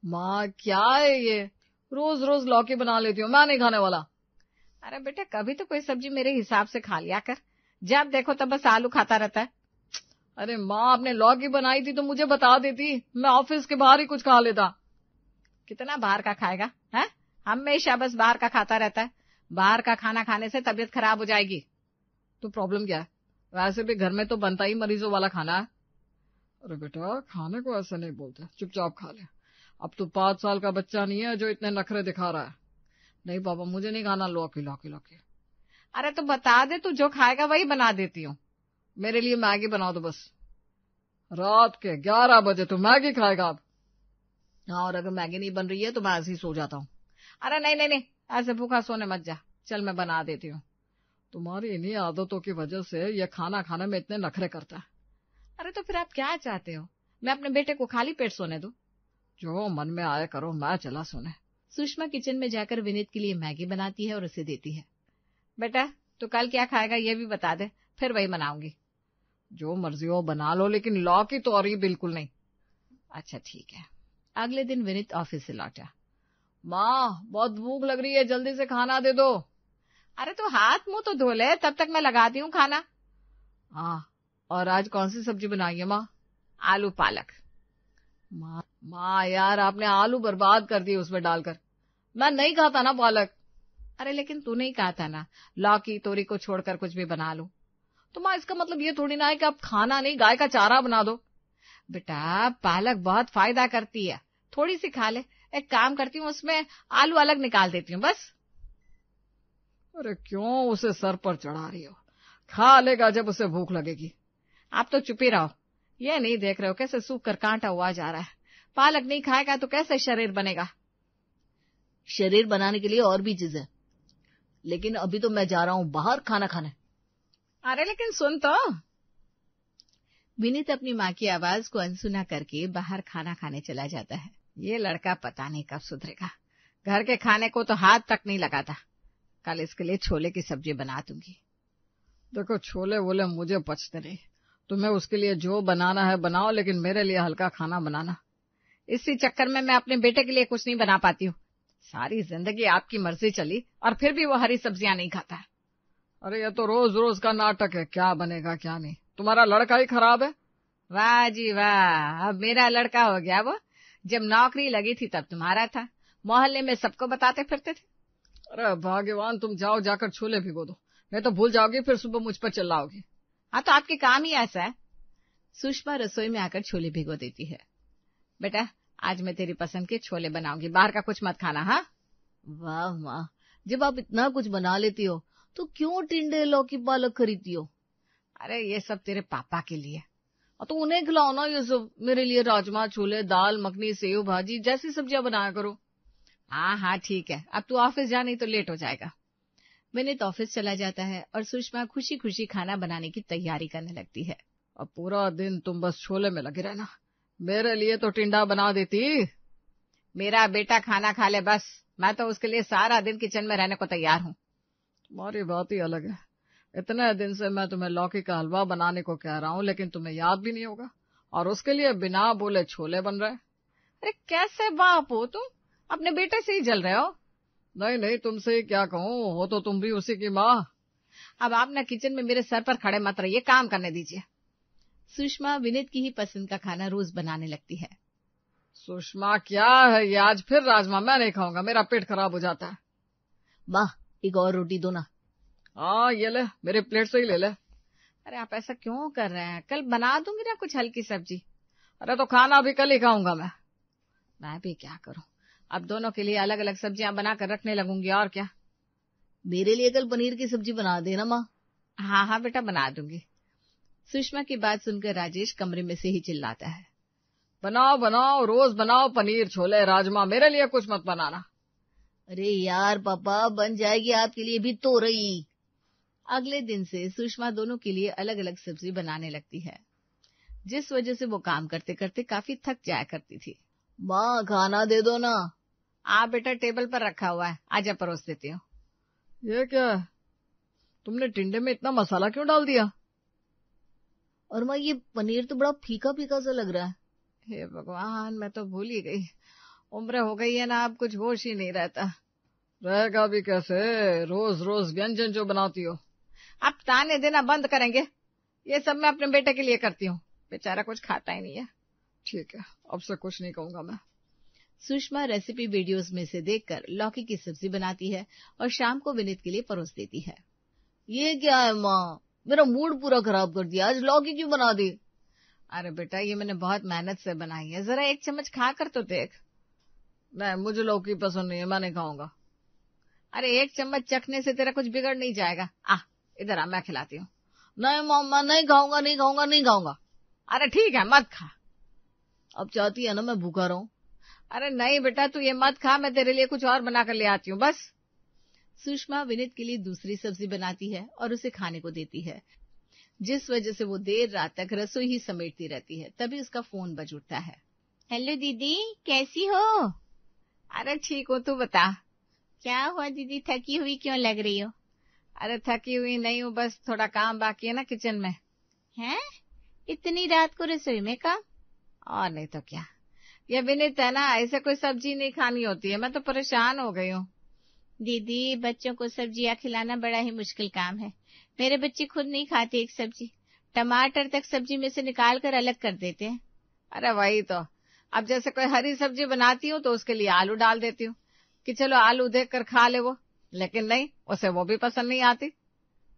माँ क्या है ये, रोज रोज लौकी बना लेती हूँ, मैं नहीं खाने वाला। अरे बेटा कभी तो कोई सब्जी मेरे हिसाब से खा लिया कर, जब देखो तब बस आलू खाता रहता है। अरे माँ आपने लौकी बनाई थी तो मुझे बता देती, मैं ऑफिस के बाहर ही कुछ खा लेता। कितना बाहर का खाएगा है, हमेशा बस बाहर का खाता रहता है। बाहर का खाना खाने से तबीयत खराब हो जाएगी। तो प्रॉब्लम क्या है, वैसे भी घर में तो बनता ही मरीजों वाला खाना है। अरे बेटा खाने को ऐसे नहीं बोलते, चुपचाप खा ले। अब तो 5 साल का बच्चा नहीं है जो इतने नखरे दिखा रहा है। नहीं पापा मुझे नहीं खाना लौकी लौकी लौकी। अरे तो बता दे, तू जो खाएगा वही बना देती हूँ। मेरे लिए मैगी बना दो बस। रात के 11 बजे तो मैगी खाएगा अब। हाँ और अगर मैगी नहीं बन रही है तो मैं ऐसे ही सो जाता हूँ। अरे नहीं नहीं नहीं, ऐसे भूखा सोने मत जा, चल मैं बना देती हूँ। तुम्हारी इन्हीं आदतों की वजह से ये खाना खाने में इतने नखरे करता है। अरे तो फिर आप क्या चाहते हो, मैं अपने बेटे को खाली पेट सोने दूं? जो मन में आए करो, मैं चला सोने। सुषमा किचन में जाकर विनीत के लिए मैगी बनाती है और उसे देती है। बेटा तू कल क्या खाएगा ये भी बता दे, फिर वही बनाऊंगी। जो मर्जी हो बना लो, लेकिन लौकी तो और ही बिल्कुल नहीं। अच्छा ठीक है। अगले दिन विनीत ऑफिस से लौटा। माँ बहुत भूख लग रही है, जल्दी से खाना दे दो। अरे तो हाथ मुंह तो धो ले, तब तक मैं लगाती हूँ खाना। हाँ और आज कौन सी सब्जी बनाई है माँ? आलू पालक। माँ यार आपने आलू बर्बाद कर दिए उसमें डालकर, मैं नहीं खाता ना पालक। अरे लेकिन तू नहीं कहा था ना लौकी तोरी को छोड़कर कुछ भी बना लूं। तो माँ इसका मतलब ये थोड़ी ना है कि आप खाना नहीं, गाय का चारा बना दो। बेटा पालक बहुत फायदा करती है, थोड़ी सी खा ले। एक काम करती हूँ उसमें आलू अलग निकाल देती हूँ बस। अरे क्यों उसे सर पर चढ़ा रही हो, खा लेगा जब उसे भूख लगेगी। आप तो चुप ही रहो, ये नहीं देख रहे हो कैसे सूख कर कांटा हुआ जा रहा है। पालक नहीं खाएगा तो कैसे शरीर बनेगा? शरीर बनाने के लिए और भी चीज है, लेकिन अभी तो मैं जा रहा हूँ बाहर खाना खाने। अरे लेकिन सुन तो। विनीत अपनी माँ की आवाज को अनसुना करके बाहर खाना खाने चला जाता है। ये लड़का पता नहीं कब सुधरेगा, घर के खाने को तो हाथ तक नहीं लगाता। कल इसके लिए छोले की सब्जी बना दूंगी। देखो छोले वोले मुझे पचते नहीं, तुम्हें उसके लिए जो बनाना है बनाओ, लेकिन मेरे लिए हल्का खाना बनाना। इसी चक्कर में मैं अपने बेटे के लिए कुछ नहीं बना पाती हूँ। सारी जिंदगी आपकी मर्जी चली और फिर भी वो हरी सब्जियां नहीं खाता है। अरे ये तो रोज रोज का नाटक है, क्या बनेगा क्या नहीं, तुम्हारा लड़का ही खराब है। वाह जी वाह, अब मेरा लड़का हो गया वो। जब नौकरी लगी थी तब तुम्हारा था, मोहल्ले में सबको बताते फिरते थे। अरे भगवान तुम जाओ जाकर छोले भिगो दो, नहीं तो भूल जाओगी फिर सुबह मुझ पर चिल्लाओगी। हाँ तो आपके काम ही ऐसा है। सुषमा रसोई में आकर छोले भिगो देती है। बेटा आज मैं तेरी पसंद के छोले बनाऊंगी, बाहर का कुछ मत खाना। हाँ वाह माँ, जब आप इतना कुछ बना लेती हो तो क्यों टिंडे लौकी पालक खरीदती हो? अरे ये सब तेरे पापा के लिए। तो उन्हें खिलाओ ना ये सब, मेरे लिए राजमा छोले दाल मखनी सेव भाजी जैसी सब्जियां बनाया करो। हाँ हाँ ठीक है, अब तू ऑफिस जा नहीं तो लेट हो जाएगा। विनीत ऑफिस चला जाता है और सुषमा खुशी खुशी खाना बनाने की तैयारी करने लगती है। अब पूरा दिन तुम बस छोले में लगे रहना, मेरे लिए तो टिंडा बना देती। मेरा बेटा खाना खा ले बस, मैं तो उसके लिए सारा दिन किचन में रहने को तैयार हूँ। तुम्हारी बात ही अलग है, इतने दिन से मैं तुम्हें लौकी का हलवा बनाने को कह रहा हूँ, लेकिन तुम्हें याद भी नहीं होगा, और उसके लिए बिना बोले छोले बन रहे। अरे कैसे बाप हो तुम, अपने बेटे से ही जल रहे हो। नहीं नहीं तुमसे ही क्या कहूँ, हो तो तुम भी उसी की माँ। अब आप ना किचन में मेरे सर पर खड़े मत रहिए, काम करने दीजिए। सुषमा विनीत की ही पसंद का खाना रोज बनाने लगती है। सुषमा क्या है ये, आज फिर राजमा? मैं नहीं खाऊंगा, मेरा पेट खराब हो जाता है। माँ एक और रोटी दो ना। हाँ ये ले, मेरे प्लेट से ही ले ले। अरे आप ऐसा क्यों कर रहे हैं, कल बना दूंगी ना कुछ हल्की सब्जी। अरे तो खाना भी कल ही खाऊंगा मैं भी क्या करूं, अब दोनों के लिए अलग अलग सब्जियां बनाकर रखने लगूंगी और क्या। मेरे लिए कल पनीर की सब्जी बना देना माँ। हाँ हाँ बेटा बना दूंगी। सुषमा की बात सुनकर राजेश कमरे में से ही चिल्लाता है, बनाओ बनाओ, रोज बनाओ पनीर छोले राजमा, मेरे लिए कुछ मत बनाना। अरे यार पापा बन जाएगी आपके लिए भी तो रही। अगले दिन से सुषमा दोनों के लिए अलग अलग सब्जी बनाने लगती है, जिस वजह से वो काम करते करते काफी थक जाया करती थी। माँ खाना दे दो ना। आप बेटा टेबल पर रखा हुआ है, आजा परोस देती हूँ। ये क्या है, तुमने टिंडे में इतना मसाला क्यों डाल दिया? और माँ ये पनीर तो बड़ा फीका फीका सा लग रहा है। हे भगवान, मैं तो भूल ही गई, उम्र हो गई है ना, अब कुछ होश ही नहीं रहता। रहेगा भी कैसे, रोज रोज व्यंजन जो बनाती हो। आप ताने देना बंद करेंगे? ये सब मैं अपने बेटे के लिए करती हूँ, बेचारा कुछ खाता ही नहीं है। ठीक है, अब से कुछ नहीं कहूंगा मैं। सुषमा रेसिपी वीडियोस में से देखकर लौकी की सब्जी बनाती है और शाम को विनीत के लिए परोस देती है। ये क्या है माँ, मेरा मूड पूरा खराब कर दिया, आज लौकी क्यों बना दी? अरे बेटा, ये मैंने बहुत मेहनत से बनाई है, जरा एक चम्मच खा कर तो देख। नहीं, मुझे लौकी पसंद नहीं है, मैं नहीं खाऊंगा। अरे एक चम्मच चखने से तेरा कुछ बिगड़ नहीं जाएगा। इधर आ, मैं खिलाती हूँ। नहीं मामा, नहीं खाऊंगा, नहीं खाऊंगा, नहीं खाऊंगा। अरे ठीक है, मत खा। अब चाहती है ना मैं भूखा रहूं? अरे नहीं बेटा, तू ये मत खा, मैं तेरे लिए कुछ और बना कर ले आती हूँ बस। सुषमा विनीत के लिए दूसरी सब्जी बनाती है और उसे खाने को देती है, जिस वजह से वो देर रात तक रसोई ही समेटती रहती है। तभी उसका फोन बज उठता है। हेलो दीदी, कैसी हो? अरे ठीक हो, तू बता। क्या हुआ दीदी, थकी हुई क्यों लग रही हो? अरे थकी हुई नहीं हूँ, बस थोड़ा काम बाकी है ना किचन में। हैं? इतनी रात को रसोई में काम? और नहीं तो क्या, ये विनीत है ना, ऐसे कोई सब्जी नहीं खानी होती है, मैं तो परेशान हो गई हूँ। दीदी, बच्चों को सब्जियां खिलाना बड़ा ही मुश्किल काम है। मेरे बच्चे खुद नहीं खाते एक सब्जी, टमाटर तक सब्जी में से निकाल कर अलग कर देते हैं। अरे वही तो, अब जैसे कोई हरी सब्जी बनाती हूँ तो उसके लिए आलू डाल देती हूँ कि चलो आलू देख कर खा ले वो, लेकिन नहीं, उसे वो भी पसंद नहीं आती।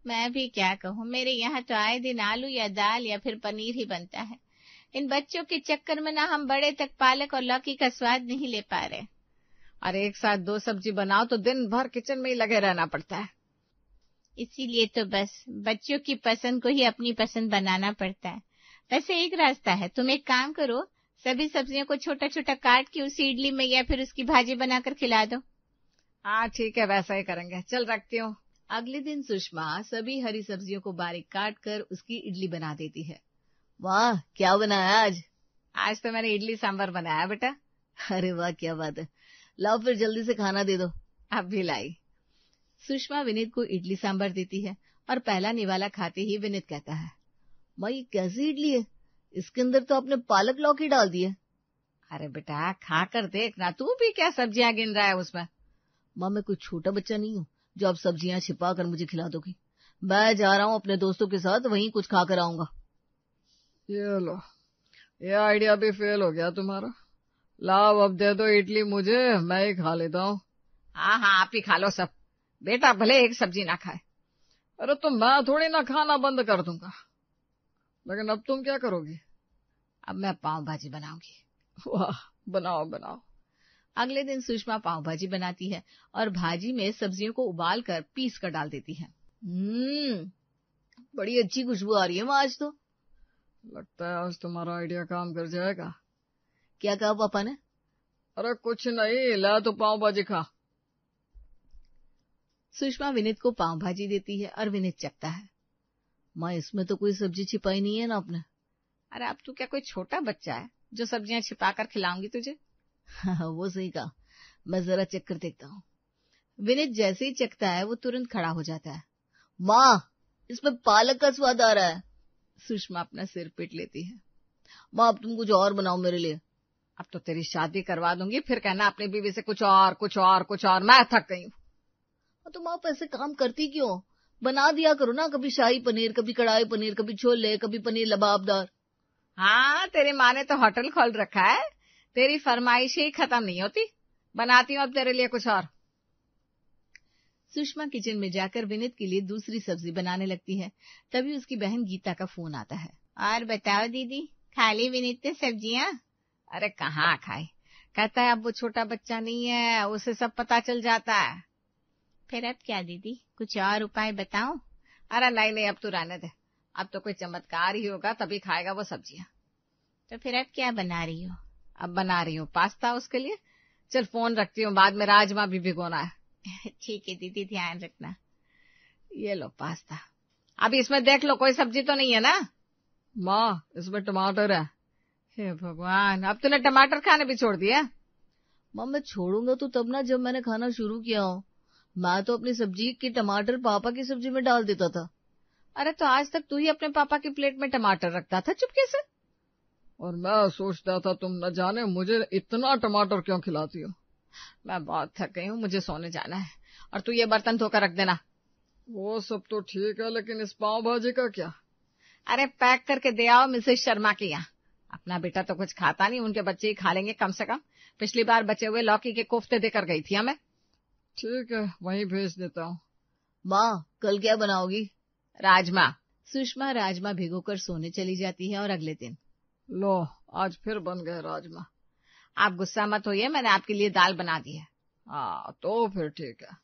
मैं भी क्या कहूँ, मेरे यहाँ तो आए दिन आलू या दाल या फिर पनीर ही बनता है। इन बच्चों के चक्कर में ना हम बड़े तक पालक और लौकी का स्वाद नहीं ले पा रहे। अरे एक साथ दो सब्जी बनाओ तो दिन भर किचन में ही लगे रहना पड़ता है। इसीलिए तो बस बच्चों की पसंद को ही अपनी पसंद बनाना पड़ता है। वैसे एक रास्ता है, तुम एक काम करो, सभी सब्जियों को छोटा छोटा काट के उसी इडली में या फिर उसकी भाजी बनाकर खिला दो। हाँ ठीक है, वैसा ही करेंगे, चल रखती हूँ। अगले दिन सुषमा सभी हरी सब्जियों को बारीक काट कर उसकी इडली बना देती है। वाह, क्या बनाया आज? आज तो मैंने इडली सांभर बनाया बेटा। अरे वाह, क्या बात है, लाओ फिर जल्दी से खाना दे दो। अब भी लाई। सुषमा विनीत को इडली सांभर देती है और पहला निवाला खाते ही विनीत कहता है, माँ ये कैसी इडली है, इसके अंदर तो आपने पालक लौकी डाल दी है। अरे बेटा खा कर देखना, तू भी क्या सब्जियां गिन रहा है उसमें। माँ मैं कोई छोटा बच्चा नहीं हूँ जो आप सब्जियां छिपा कर मुझे खिला दोगी। मैं जा रहा हूँ अपने दोस्तों के साथ, वहीं कुछ खा कर आऊंगा। ये लो, ये आइडिया भी फेल हो गया तुम्हारा। लाओ अब दे दो इडली मुझे, मैं ही खा लेता हूँ। हाँ आप ही खा लो सब, बेटा भले एक सब्जी ना खाए। अरे तो मैं थोड़ी ना खाना बंद कर दूंगा, लेकिन अब तुम क्या करोगी? अब मैं पाव भाजी बनाऊंगी। वाह, बनाओ बनाओ। अगले दिन सुषमा पाव भाजी बनाती है और भाजी में सब्जियों को उबाल कर पीस कर डाल देती है। बड़ी अच्छी खुशबू आ रही है माँ आज तो। लगता है आज तुम्हारा आइडिया काम कर जाएगा। क्या कहा पापा ने? अरे कुछ नहीं, ला तो पाव भाजी खा। सुषमा विनीत को पाव भाजी देती है और विनीत चखता है। माँ इसमें तो कोई सब्जी छिपाई नहीं है ना आपने? अरे अब तू क्या कोई छोटा बच्चा है जो सब्जियां छिपा कर खिलाऊंगी तुझे? हाँ, वो सही कहा, मैं जरा चेक कर देखता हूँ। विनीत जैसे ही चखता है वो तुरंत खड़ा हो जाता है। माँ इसमें पालक का स्वाद आ रहा है। सुषमा अपना सिर पीट लेती है। माँ अब तुम कुछ और बनाओ मेरे लिए। अब तो तेरी शादी करवा दूंगी, फिर कहना अपनी बीवी से कुछ और कुछ और कुछ और, मैं थक गई हूँ। तुम आप ऐसे काम करती क्यों? बना दिया करो ना, कभी शाही पनीर, कभी कढ़ाई पनीर, कभी छोले, कभी पनीर लबाबदार। हाँ तेरी माँ ने तो होटल खोल रखा है, तेरी फरमाइशें ही खत्म नहीं होती। बनाती हूँ अब तेरे लिए कुछ और। सुषमा किचन में जाकर विनीत के लिए दूसरी सब्जी बनाने लगती है। तभी उसकी बहन गीता का फोन आता है। और बताओ दीदी, खा ली विनीत ने सब्जियां? अरे कहाँ खाए, कहता है अब वो छोटा बच्चा नहीं है, उसे सब पता चल जाता है। फिर अब क्या दीदी, कुछ और उपाय बताओ? अरे नहीं नहीं, अब तू रहने दे, अब तो कोई चमत्कार ही होगा तभी खाएगा वो सब्जियां। तो फिर अब क्या बना रही हो? अब बना रही हूँ पास्ता उसके लिए। चल फोन रखती हूँ, बाद में राजमा भी भिगोना है। ठीक है दीदी, ध्यान रखना। ये लो पास्ता, अब इसमें देख लो कोई सब्जी तो नहीं है ना? माँ इसमें टमाटर है। हे भगवान, अब तूने टमाटर खाने भी छोड़ दिया? माँ मैं छोड़ूंगा तो तब ना जब मैंने खाना शुरू किया हो। मैं तो अपनी सब्जी के टमाटर पापा की सब्जी में डाल देता था। अरे तो आज तक तू ही अपने पापा की प्लेट में टमाटर रखता था चुपके से। और मैं सोचता था तुम न जाने मुझे इतना टमाटर क्यों खिलाती हो। मैं बहुत थक गई हूँ, मुझे सोने जाना है। और तू ये बर्तन धोकर रख देना। वो सब तो ठीक है, लेकिन इस पाव भाजी का क्या? अरे पैक करके दे आओ मिसेस शर्मा के यहाँ। अपना बेटा तो कुछ खाता नहीं, उनके बच्चे ही खा लेंगे कम से कम। पिछली बार बचे हुए लौकी के कोफ्ते देकर गई थी हमें। ठीक है, वहीं भेज देता हूँ। माँ, कल क्या बनाओगी? राजमा। सुषमा राजमा भिगोकर सोने चली जाती है और अगले दिन, लो आज फिर बन गए राजमा। आप गुस्सा मत होइए, मैंने आपके लिए दाल बना दी है। हाँ तो फिर ठीक है।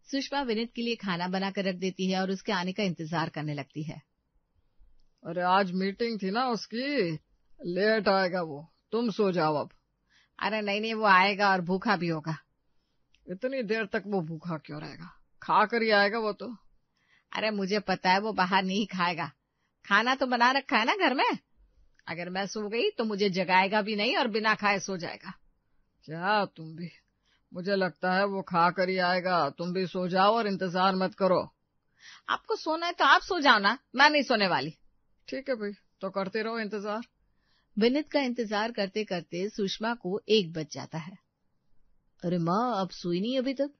सुषमा विनीत के लिए खाना बनाकर रख देती है और उसके आने का इंतजार करने लगती है। अरे आज मीटिंग थी ना उसकी, लेट आएगा वो, तुम सो जाओ अब। अरे नहीं, वो आएगा और भूखा भी होगा। इतनी देर तक वो भूखा क्यों रहेगा? खा कर ही आएगा वो तो। अरे मुझे पता है वो बाहर नहीं खाएगा, खाना तो बना रखा है ना घर में। अगर मैं सो गई तो मुझे जगाएगा भी नहीं और बिना खाए सो जाएगा। क्या तुम भी? मुझे लगता है वो खा कर ही आएगा। तुम भी सो जाओ और इंतजार मत करो। आपको सोना है तो आप सो जाओ ना, मैं नहीं सोने वाली। ठीक है भाई, तो करते रहो इंतजार। विनीत का इंतजार करते करते सुषमा को 1 बज जाता है। अरे माँ, अब सोई नहीं अभी तक?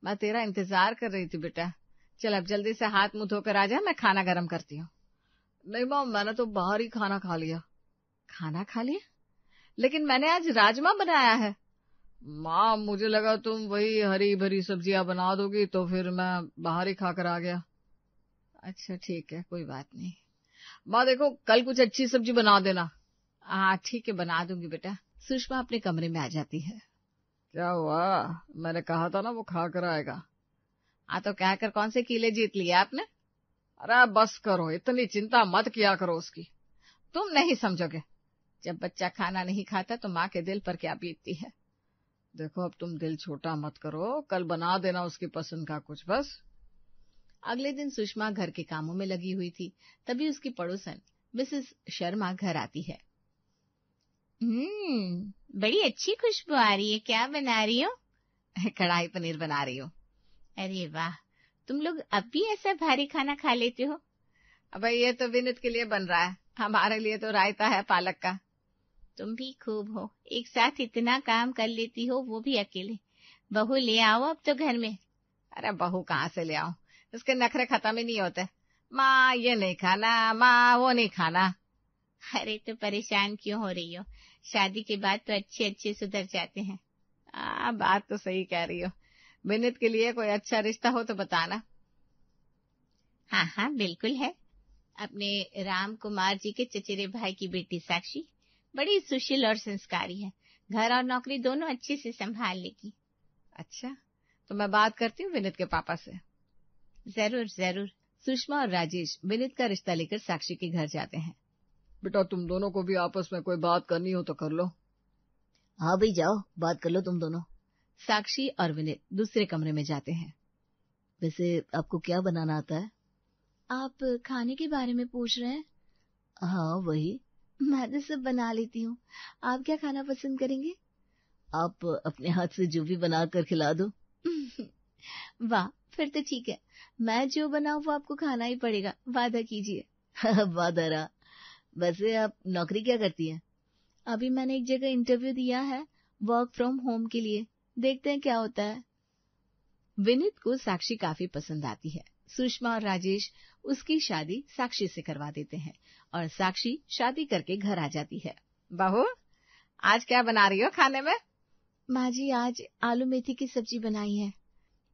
मैं तेरा इंतजार कर रही थी बेटा। चल अब जल्दी से हाथ मुंह धोकर आ जा, मैं खाना गर्म करती हूँ। नहीं माँ, मैंने तो बाहर ही खाना खा लिया। खाना खा लिया? लेकिन मैंने आज राजमा बनाया है। माँ मुझे लगा तुम वही हरी भरी सब्जियां बना दोगी, तो फिर मैं बाहर ही खाकर आ गया। अच्छा ठीक है, कोई बात नहीं। माँ देखो, कल कुछ अच्छी सब्जी बना देना। हाँ ठीक है, बना दूंगी बेटा। सुषमा अपने कमरे में आ जाती है। क्या हुआ? मैंने कहा था ना वो खा कर आएगा। हाँ तो कहकर कौन से किले जीत लिया आपने? अरे बस करो, इतनी चिंता मत किया करो उसकी। तुम नहीं समझोगे, जब बच्चा खाना नहीं खाता तो माँ के दिल पर क्या बीतती है। देखो अब तुम दिल छोटा मत करो, कल बना देना उसकी पसंद का कुछ बस। अगले दिन सुषमा घर के कामों में लगी हुई थी, तभी उसकी पड़ोसन मिसेस शर्मा घर आती है। बड़ी अच्छी खुशबू आ रही है, क्या बना रही हो? कढ़ाई पनीर बना रही हो। अरे वाह, तुम लोग अब भी ऐसा भारी खाना खा लेते हो? अब ये तो विनीत के लिए बन रहा है, हमारे लिए तो रायता है पालक का। तुम भी खूब हो, एक साथ इतना काम कर लेती हो, वो भी अकेले। बहू ले आओ अब तो घर में। अरे बहू कहाँ से ले आऊं, उसके नखरे खत्म ही नहीं होते। माँ ये नहीं खाना, माँ वो नहीं खाना। अरे तो परेशान क्यों हो रही हो, शादी के बाद तो अच्छे अच्छे सुधर जाते हैं। बात तो सही कह रही हो। विनीत के लिए कोई अच्छा रिश्ता हो तो बताना। हाँ हाँ बिल्कुल है, अपने राम कुमार जी के चचेरे भाई की बेटी साक्षी बड़ी सुशील और संस्कारी है, घर और नौकरी दोनों अच्छे से संभाल लेगी। अच्छा, तो मैं बात करती हूँ विनीत के पापा से। जरूर जरूर। सुषमा और राजेश विनीत का रिश्ता लेकर साक्षी के घर जाते हैं। बेटा तुम दोनों को भी आपस में कोई बात करनी हो तो कर लो। हाँ भाई जाओ, बात कर लो तुम दोनों। साक्षी और विनीत दूसरे कमरे में जाते हैं। वैसे आपको क्या बनाना आता है? आप खाने के बारे में पूछ रहे हैं? हाँ वही, मैं तो सब बना लेती हूँ। आप क्या खाना पसंद करेंगे? आप अपने हाथ से जो भी बना कर खिला दो। वाह, फिर तो ठीक है, मैं जो बनाऊं वो आपको खाना ही पड़ेगा, वादा कीजिए। वादा रहा। वैसे आप नौकरी क्या करती हैं? अभी मैंने एक जगह इंटरव्यू दिया है वर्क फ्रॉम होम के लिए, देखते हैं क्या होता है। विनीत को साक्षी काफी पसंद आती है। सुषमा और राजेश उसकी शादी साक्षी से करवा देते हैं और साक्षी शादी करके घर आ जाती है। बहू आज क्या बना रही हो खाने में? माँ जी आज आलू मेथी की सब्जी बनाई है।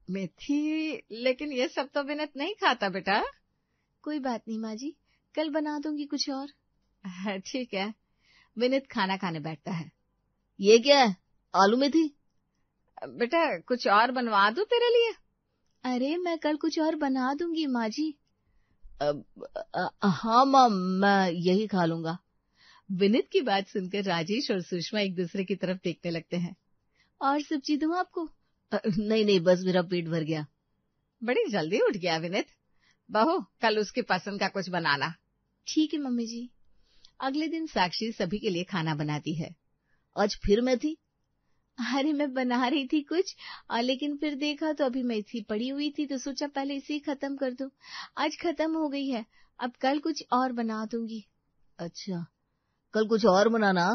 मेथी? लेकिन ये सब तो विनीत नहीं खाता बेटा। कोई बात नहीं माँ जी, कल बना दूंगी कुछ और। ठीक है। विनीत खाना खाने बैठता है। ये क्या है, आलू मेथी? बेटा कुछ और बनवा दूं तेरे लिए? अरे मैं कल कुछ और बना दूंगी माँ जी। हाँ माँ, मैं यही खा लूंगा। विनीत की बात सुनकर राजेश और सुषमा एक दूसरे की तरफ देखने लगते हैं। और सब्जी दूं आपको? नहीं नहीं, बस मेरा पेट भर गया। बड़ी जल्दी उठ गया विनीत। बहू कल उसकी पसंद का कुछ बनाना। ठीक है मम्मी जी। अगले दिन साक्षी सभी के लिए खाना बनाती है। आज फिर मेथी? अरे मैं बना रही थी कुछ और लेकिन फिर देखा तो अभी मेथी पड़ी हुई थी तो सोचा पहले इसे ही खत्म कर दूं। आज खत्म हो गई है, अब कल कुछ और बना दूंगी। अच्छा, कल कुछ और बनाना।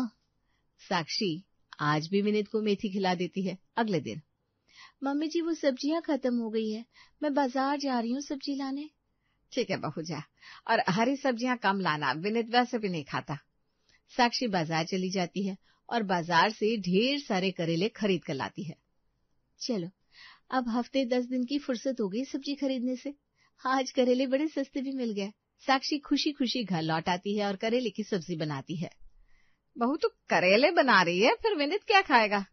साक्षी आज भी विनीत को मेथी खिला देती है। अगले दिन, मम्मी जी वो सब्जियां खत्म हो गई है, मैं बाजार जा रही हूँ सब्जी लाने। ठीक है बहू जा, और हरी सब्जियां कम लाना, विनीत वैसे भी नहीं खाता। साक्षी बाजार चली जाती है और बाजार से ढेर सारे करेले खरीद कर लाती है। चलो अब हफ्ते 10 दिन की फुर्सत हो गई सब्जी खरीदने से। आज करेले बड़े सस्ते भी मिल गए। साक्षी खुशी खुशी घर लौट आती है और करेले की सब्जी बनाती है। बहू तू करेले बना रही है, फिर विनीत क्या खाएगा?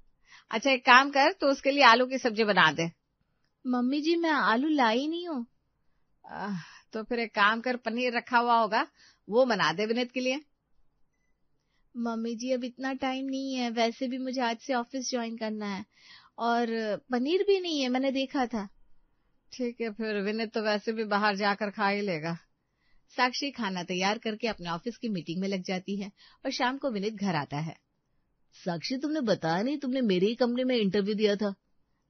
अच्छा एक काम कर, तो उसके लिए आलू की सब्जी बना दे। मम्मी जी मैं आलू लाई नहीं हूँ। तो फिर एक काम कर, पनीर रखा हुआ होगा, वो बना दे विनीत के लिए। मम्मी जी अब इतना टाइम नहीं है, वैसे भी मुझे आज से ऑफिस ज्वाइन करना है, और पनीर भी नहीं है, मैंने देखा था। ठीक है फिर, विनीत तो वैसे भी बाहर जाकर खा ही लेगा। साक्षी खाना तैयार करके अपने ऑफिस की मीटिंग में लग जाती है और शाम को विनीत घर आता है। साक्षी तुमने बताया नहीं, तुमने मेरी ही कंपनी में इंटरव्यू दिया था।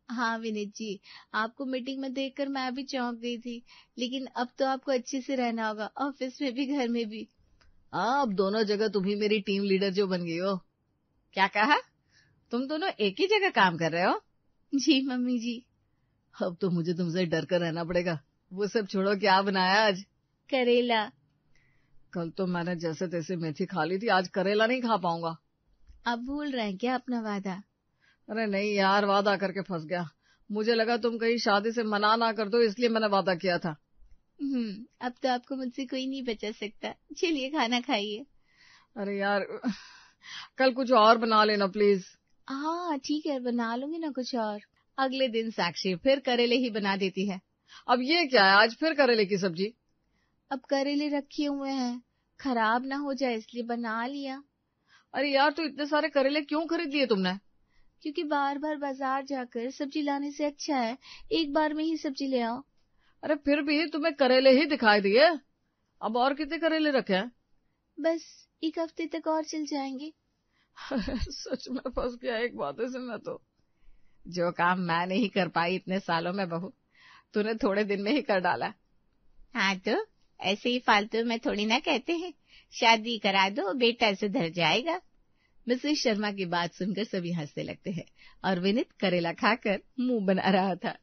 हाँ विनीत जी, आपको मीटिंग में देखकर मैं भी चौंक गई थी, लेकिन अब तो आपको अच्छे से रहना होगा, ऑफिस में भी घर में भी। हाँ, अब दोनों जगह तुम ही मेरी टीम लीडर जो बन गई हो। क्या कहा? तुम दोनों एक ही जगह काम कर रहे हो? जी मम्मी जी। अब तो मुझे तुमसे डर कर रहना पड़ेगा। वो सब छोड़ो, क्या बनाया आज? करेला। कल तो मैंने जैसे तैसे मेथी खा ली थी, आज करेला नहीं खा पाऊंगा। अब भूल रहे हैं क्या अपना वादा? अरे नहीं यार, वादा करके फंस गया। मुझे लगा तुम कहीं शादी से मना ना कर दो, इसलिए मैंने वादा किया था। अब तो आपको मुझसे कोई नहीं बचा सकता। चलिए खाना खाइए। अरे यार, कल कुछ और बना लेना प्लीज। हाँ ठीक है, बना लूंगी ना कुछ और। अगले दिन साक्षी फिर करेले ही बना देती है। अब ये क्या है, आज फिर करेले की सब्जी? अब करेले रखे हुए हैं, खराब ना हो जाए इसलिए बना लिया। अरे यार, तो इतने सारे करेले क्यों खरीद लिए तुमने? क्योंकि बार बार बाजार जाकर सब्जी लाने से अच्छा है एक बार में ही सब्जी ले आओ। अरे फिर भी तुम्हें करेले ही दिखाई दिए, अब और कितने करेले रखे हैं? बस 1 हफ्ते तक और चल जाएंगे। सच में फंस गया एक बात से मैं तो। जो काम मैं नहीं कर पाई इतने सालों में बहू, तूने थोड़े दिन में ही कर डाला। हाँ तो ऐसे ही फालतू में थोड़ी ना कहते हैं, शादी करा दो बेटा सुधर जाएगा। मिसेस शर्मा की बात सुनकर सभी हंसने लगते हैं और विनीत करेला खाकर मुंह बना रहा था।